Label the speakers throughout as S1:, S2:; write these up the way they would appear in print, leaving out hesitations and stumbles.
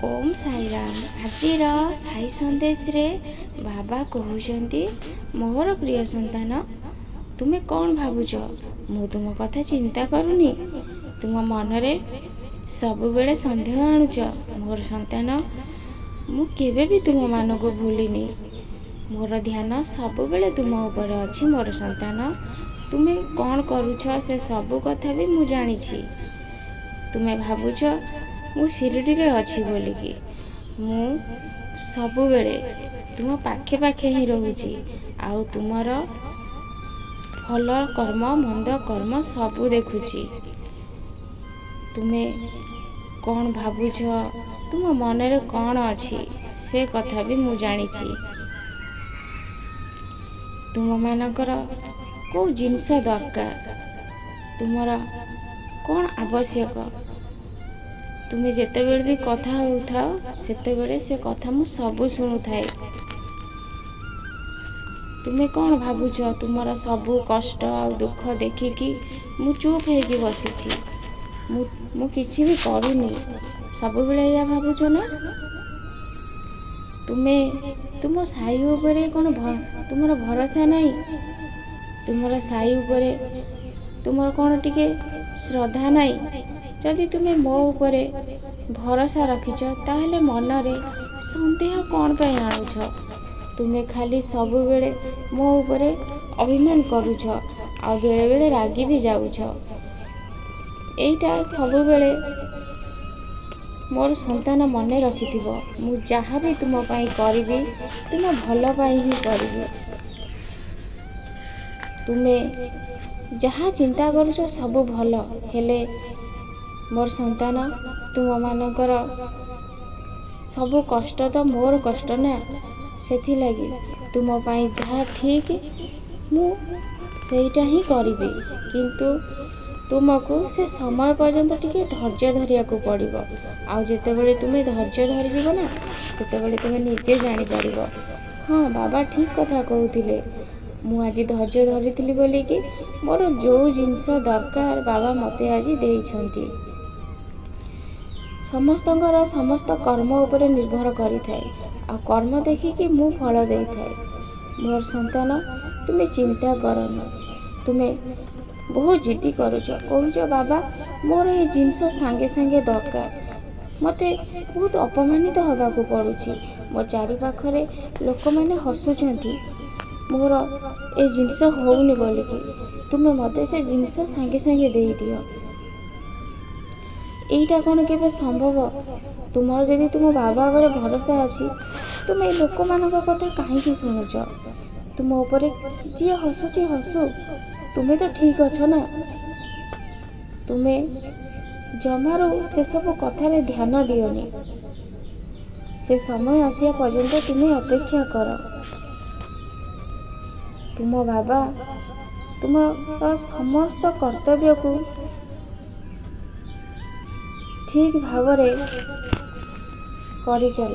S1: ओम साईराम। आजिर साई संदेश रे बाबा कहउछंती मोर प्रिय संतान तुमे कौन भावुच मु तुम कथा चिंता करूनी तुम मनरे सबु बेले संदेह आणुच मोर संतान मु केबे भी तुम मान को भूलिनी मोर ध्यान सबु बेले तुम ऊपर अछि मोर संतान तुमे कौन करूछ से सबु कथा भी मु जानिछि तुमे भावुछ मु शिरडी रे अछि बोलिकी मु सबु बेले तुम पाखे पाखे ही रहूची आउ तुमर फल कर्म मंद कर्म सबु देखुची तुमे कौन भावुछ तुम मनरे कौन अछि से कथा भी मु जानिछि तुम मानकर को जिनस दरकार तुमर कौन आवश्यक तुम्हें जिते बेले भी कथा होउथाओ सेते बेले से कथा मु सबु सुनु थाए तुम्हें कौन भावुछ तुमर सबु कष्ट आ दुख देखिकी मु चुप होगी बसी मु किछि भी करूनी सबु बेले या भावुछ ना तुम्हें तुम साई उपरे कौन तुमर भरोसा नहीं तुमर साई उपरे तुमर कौन टिके श्रद्धा नहीं जदि तुम्हें मो उपरे भरोसा रखिच ताहले मनरे संदेह कौन पे आणुछ तुम्हें खाली सबु बेले मो उपरे अभिमान करूछ आ बेले बेले रागी भी जाउछ एटा सबु बेले मोर संतान मने रखिथिबो मु जहाँ भी तुम पाई करिबी तुम भल पाई ही करिबी तुम्हें जहाँ चिंता करूछ सबु भल हेले मोर संतान तुम मानकर सबु कष्ट तो मोर कष्ट ना सेथि लगी तुम पाई जहाँ ठीक मु सेटा ही करिबी किंतु तुमको से समय पर्यंत टिके धैर्य धरिया को पड़िबो आ जेते बेले तुमे धैर्य धरि जीवो ना सेते बेले तुमे निजे जानि पारिबो हाँ बाबा ठीक कथा कहउथिले मु आज धैर्य धरिथिली बोली कि मोर जो जिंस दरकार बाबा मते आज देइछंती समस्तंकर समस्त कर्म उपरे निर्भर करि थाए आ कर्म देखिकी मु फल देई थाए मोर संतान तुमे चिंता करनी तुमे बहुत जिद्दी करूछ कहूछ बाबा मोर ये जिंस सांगे सांगे दरकार मते बहुत अपमानित हवा को पड़ुछि मो चारि पाखरे लोक माने हसुछंती मोर ए जिंस होउनी बोलिकी तुमे मते से जिंस सांगे सांगे देई दियो एटा कौन केबे संभव तुमर जदि तुम बाबा पर भरोसा अछि तुमे लोक मानक कथा काहे शुणुच तुम ऊपर जी हसुची हसु तुमे तो ठीक अछ ना तुमे जमारू से सब कथारे ध्यान दियोनी से समय आसिया पर्यंत तुमे अपेक्षा कर तुम बाबा तुम समस्त कर्तव्य को ठीक भावरे करि चल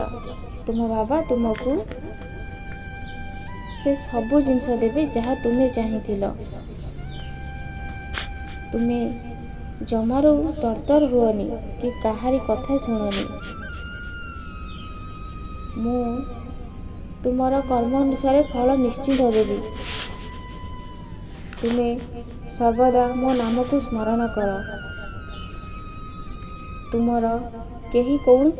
S1: तुम बाबा तुमको से सबु जिनस देवे जहाँ तुम्हें चाहिथिल तुमे जमारू तरतर हुअनी कि काहारी कथा शुणनी मु तुमर कर्म अनुसार फल निश्चित देवी तुमे सर्वदा मो नाम को स्मरण कर तुमर केही कौन